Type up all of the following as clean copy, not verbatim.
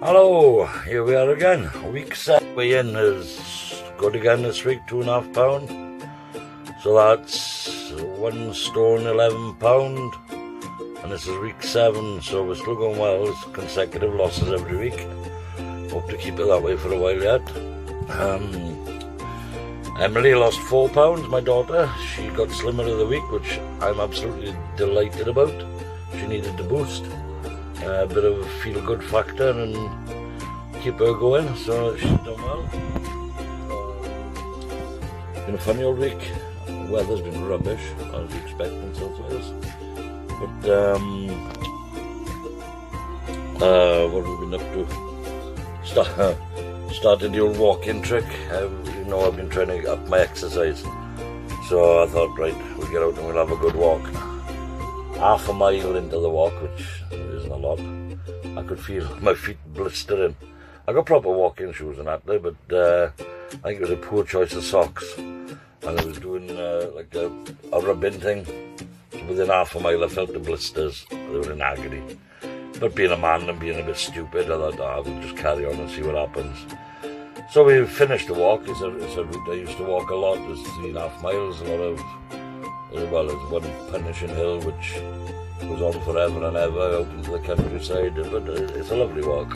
Hello, here we are again. Week 7 weigh in is good again this week, 2.5 pound. So that's 1 stone 11 pound. And this is week 7, so we're still going well. It's consecutive losses every week. Hope to keep it that way for a while yet. Emily lost 4 pounds, my daughter. She got slimmer of the week, which I'm absolutely delighted about. She needed the boost. A bit of a feel-good factor and keep her going, so she's done well. Been a funny old week. The weather's been rubbish, as you expect in South Wales. But, what have we been up to? Started the old walking trick. You know, I've been trying to up my exercise. So I thought, right, we'll get out and we'll have a good walk. Half a mile into the walk, which isn't a lot, I could feel my feet blistering. I got proper walking shoes and that there, but I think it was a poor choice of socks. And I was doing like a rubbing thing. So within half a mile I felt the blisters. They were in agony. But being a man and being a bit stupid, I thought, I will just carry on and see what happens. So we finished the walk. It's a route I used to walk a lot. It's 3.5 miles, a lot of, well, there's one punishing hill which goes on forever and ever out into the countryside, but it's a lovely walk.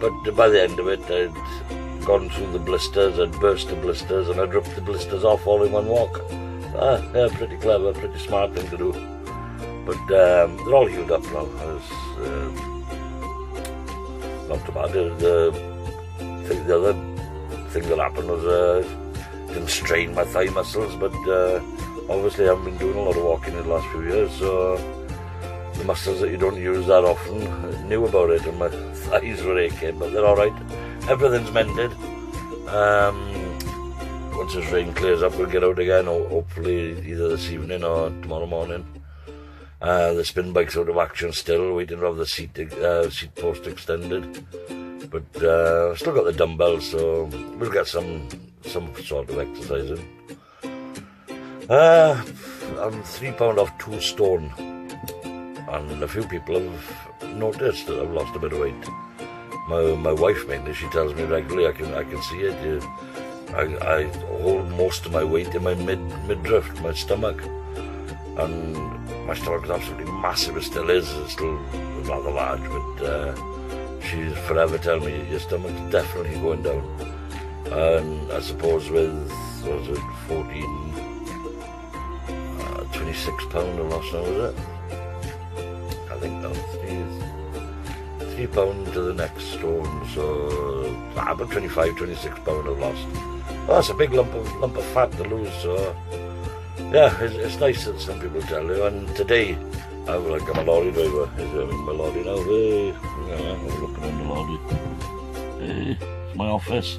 But by the end of it, I'd gone through the blisters, I'd burst the blisters, and I'd ripped the blisters off all in one walk. Yeah, pretty clever, pretty smart thing to do. But they're all healed up now. Not too bad. The other thing that happened was didn't strain my thigh muscles, but obviously I haven't been doing a lot of walking in the last few years, so the muscles that you don't use that often knew about it, and my thighs were aching, but they're alright. Everything's mended. Once this rain clears up, we'll get out again, or hopefully either this evening or tomorrow morning. The spin bike's out of action still, waiting to have the seat post extended. But I've still got the dumbbells, so we'll get some sort of exercise in. I'm 3 pound off 2 stone, and a few people have noticed that I've lost a bit of weight. My wife mainly, she tells me regularly, I can see it. I hold most of my weight in my midriff, my stomach, and my stomach is absolutely massive. It still is. It's still rather large, but she's forever telling me your stomach's definitely going down. And I suppose with, what was it, 26 pound I've lost now, is it? I think now, 3 pound to the next stone, so about 25, 26 pound I've lost. Well, that's a big lump of fat to lose, so yeah, it's nice that some people tell you. And today, I'm a lorry driver. I'm in my lorry now. Hey, yeah, I'm looking in the lorry. Hey, it's my office.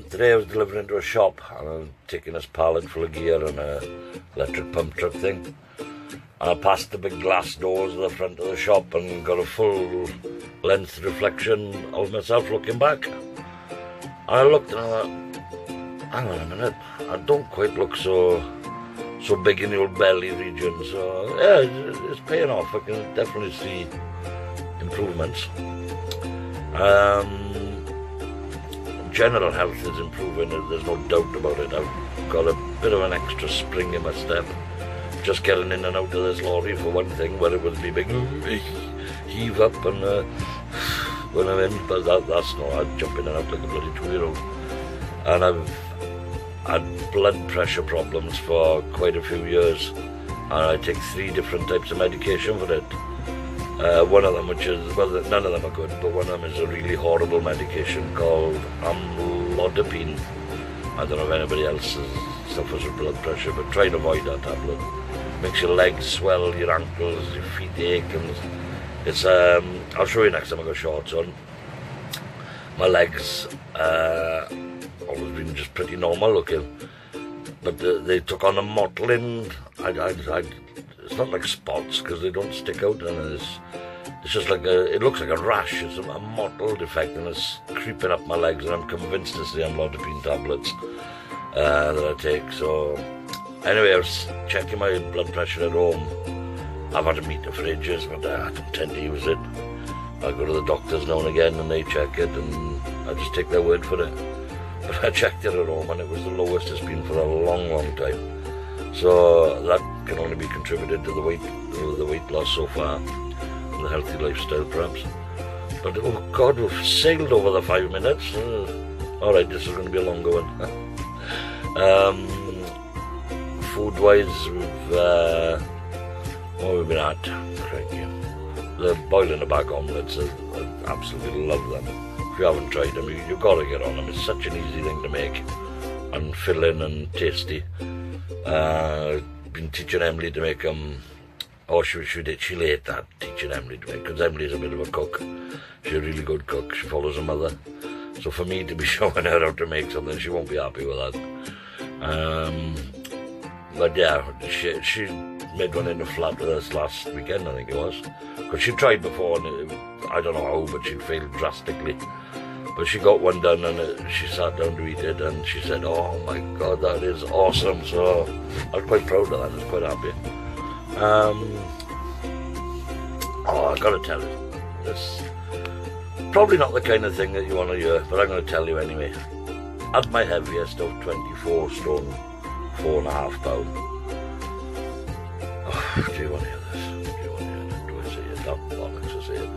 Today I was delivering to a shop, and I'm taking this pallet full of gear and a electric pump truck thing. And I passed the big glass doors at the front of the shop and got a full length reflection of myself looking back. And I looked and I thought, hang on a minute, I don't quite look so big in the old belly region. So yeah, it's paying off. I can definitely see improvements. General health is improving, there's no doubt about it. I've got a bit of an extra spring in my step. Just getting in and out of this lorry for one thing, where it would be big heave up and when I'm in, but that's not, I'd jump in and out like a bloody 2-year-old. And I've had blood pressure problems for quite a few years, and I take 3 different types of medication for it. One of them, which is, well, none of them are good, but one of them is a really horrible medication called amlodipine. I don't know if anybody else suffers with blood pressure, but try and avoid that tablet. Makes your legs swell, your ankles, your feet ache, and it's, I'll show you next time I got shorts on. My legs, always been just pretty normal looking, but they took on a mottling. It's not like spots because they don't stick out, and it's just like it looks like a rash. It's a mottled effect, and it's creeping up my legs, and I'm convinced it's the amlodipine tablets that I take. So anyway, I was checking my blood pressure at home. I've had a meter for ages, but I don't tend to use it. I go to the doctors now and again and they check it, and I just take their word for it. But I checked it at home and it was the lowest it's been for a long time. So that can only be contributed to the weight loss so far, and the healthy lifestyle perhaps. But oh God, we've sailed over the 5 minutes. Alright, this is going to be a longer one. Food-wise, what we've been at? Crikey. The boiling the bag omelets, I absolutely love them. If you haven't tried them, you've got to get on them. It's such an easy thing to make, and filling and tasty. Been teaching Emily to make them. Oh, she ate that, teaching Emily to make, because Emily's a bit of a cook. She's a really good cook. She follows her mother. So for me to be showing her how to make something, she won't be happy with that. But yeah, she made one in the flat with us last weekend, I think it was. Because she tried before, and I don't know how, but she'd failed drastically. But she got one done, and she sat down to eat it, and she said, "Oh my God, that is awesome!" So I was quite proud of that. I was quite happy. I gotta tell you, this probably not the kind of thing that you want to hear, but I'm going to tell you anyway. At my heaviest of 24 stone, 4.5 pound. Oh, do you want to hear this? Do you want to hear it? Do I say it? Not bollocks, I say it.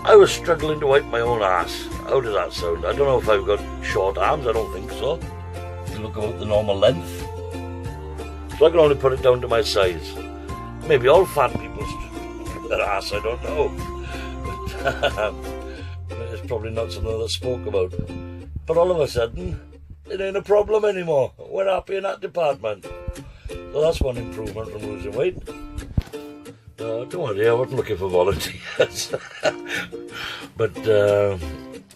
I was struggling to wipe my own ass. How does that sound? I don't know if I've got short arms. I don't think so. They look about the normal length. So I can only put it down to my size. Maybe all fat people struggle with their ass, I don't know. But it's probably not something that's spoke about. But all of a sudden, it ain't a problem anymore. We're happy in that department. So that's one improvement from losing weight. Don't worry, I wasn't looking for volunteers. But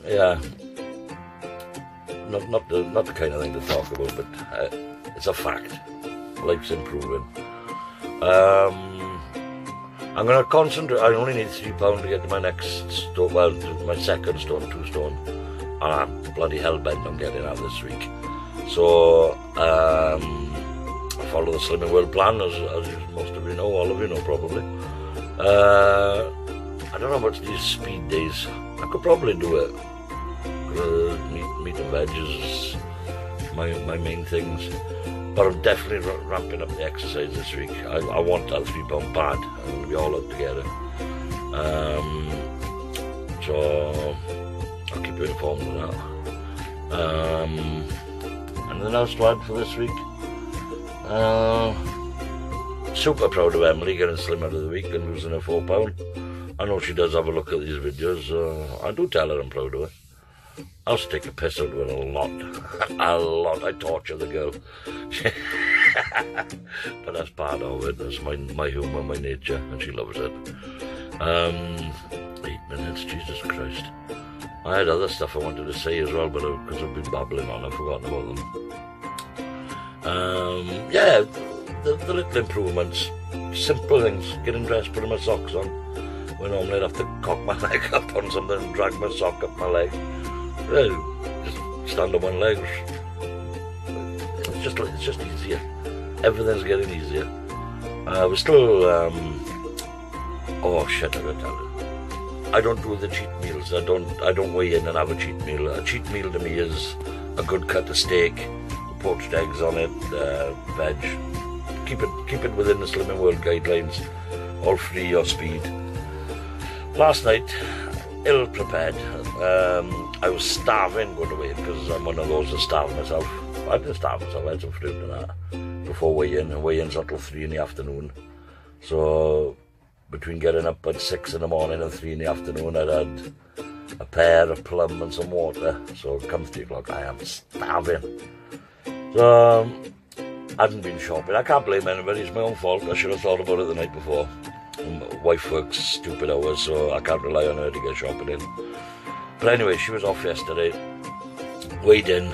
yeah, not the kind of thing to talk about, but it's a fact. Life's improving. I'm going to concentrate. I only need £3 to get to my next stone, well, my second stone, 2 stone. And I'm bloody hell-bent on getting out this week. So, I follow the Slimming World plan, as most of you know, all of you know probably. I don't know about these speed days. I could probably do it. Meat and veg is my main things. But I'm definitely ramping up the exercise this week. I want that £3 bad. I'm going to be all out together. So I'll keep you informed of that. Anything else to add for this week? Super proud of Emily getting slim out of the week and losing her £4. I know she does have a look at these videos. I do tell her I'm proud of her. I also take a piss out of it a lot. A lot. I torture the girl. But that's part of it. That's my humour, my nature, and she loves it. 8 minutes, Jesus Christ. I had other stuff I wanted to say as well, but because I've been babbling on, I've forgotten about them. Yeah, the little improvements. Simple things. Getting dressed, putting my socks on. When normally I'd have to cock my leg up on something and drag my sock up my leg. Just stand on one leg. It's just easier. Everything's getting easier. We're still. Oh shit! I gotta tell you. I don't do the cheat meals. I don't weigh in and have a cheat meal. A cheat meal to me is a good cut of steak, poached eggs on it, veg. Keep it within the Slimming World guidelines. All free or speed. Last night, ill prepared. I was starving going to weigh-in because I'm one of those that starve myself. I didn't starve myself, I had some fruit and that before weigh-in, and weigh-in's until 3 in the afternoon. So between getting up at 6 in the morning and 3 in the afternoon, I'd had a pear, a plum and some water. So come 3 o'clock, I am starving. So I hadn't been shopping. I can't blame anybody, it's my own fault. I should have thought about it the night before. My wife works stupid hours, so I can't rely on her to get shopping in. But anyway, she was off yesterday, weighed in,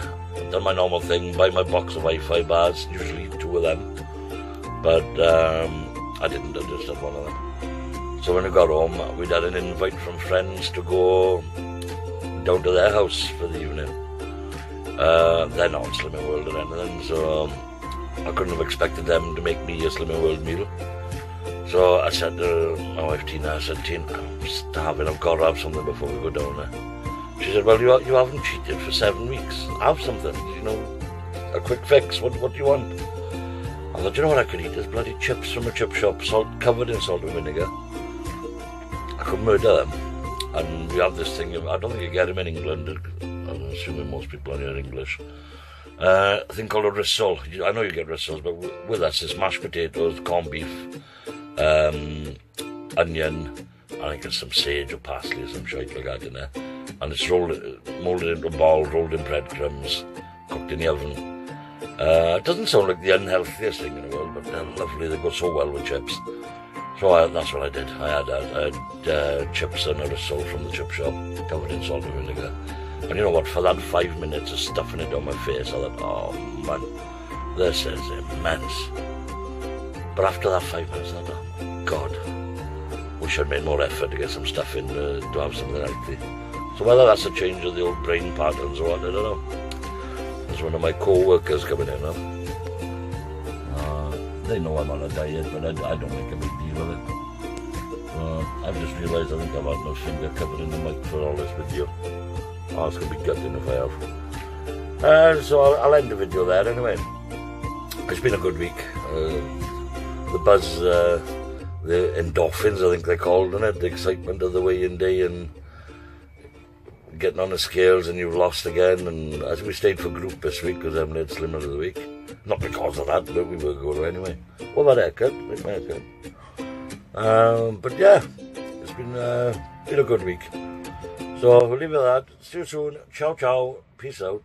done my normal thing, buy my box of Wi-Fi bars, usually 2 of them. But I didn't, I just had 1 of them. So when I got home, we'd had an invite from friends to go down to their house for the evening. They're not on Slimming World or anything, so I couldn't have expected them to make me a Slimming World meal. So I said to my wife Tina, I said, Tina, I'm starving, I've got to have something before we go down there. She said, well, you haven't cheated for 7 weeks. Have something, you know, a quick fix. What do you want? I thought, you know what I could eat? There's bloody chips from a chip shop, covered in salt and vinegar. I could murder them. And we have this thing, I don't think you get them in England. I'm assuming most people are English. A thing called a rissole. I know you get rissoles, but with us it's mashed potatoes, corned beef, onion, I think it's some sage or parsley or some shit like that in there. And it's moulded into a ball, rolled in breadcrumbs, cooked in the oven. It doesn't sound like the unhealthiest thing in the world, but they're lovely, they go so well with chips. So that's what I did. I had chips and a rissole from the chip shop, covered in salt and vinegar. And you know what, for that 5 minutes of stuffing it on my face, I thought, oh man, this is immense. But after that 5 minutes, I thought, oh God, we should have made more effort to get some stuff in to have something healthy. So whether that's a change of the old brain patterns or what, I don't know. There's one of my co-workers coming in now. They know I'm on a diet, but I don't make a big deal of it. I've just realised I think I've had my finger covered in the mic for all this video. Oh, it's going to be gutting if I have. So I'll end the video there anyway. It's been a good week. The buzz, the endorphins, I think they're called, isn't it? The excitement of the weigh-in day and getting on the scales and you've lost again. And as we stayed for group this week because I haven't had Slimmer of the Week. Not because of that, but we were going anyway. What about haircut? Like my haircut. But yeah, it's been a good week. So we'll leave it at that. See you soon. Ciao, ciao. Peace out.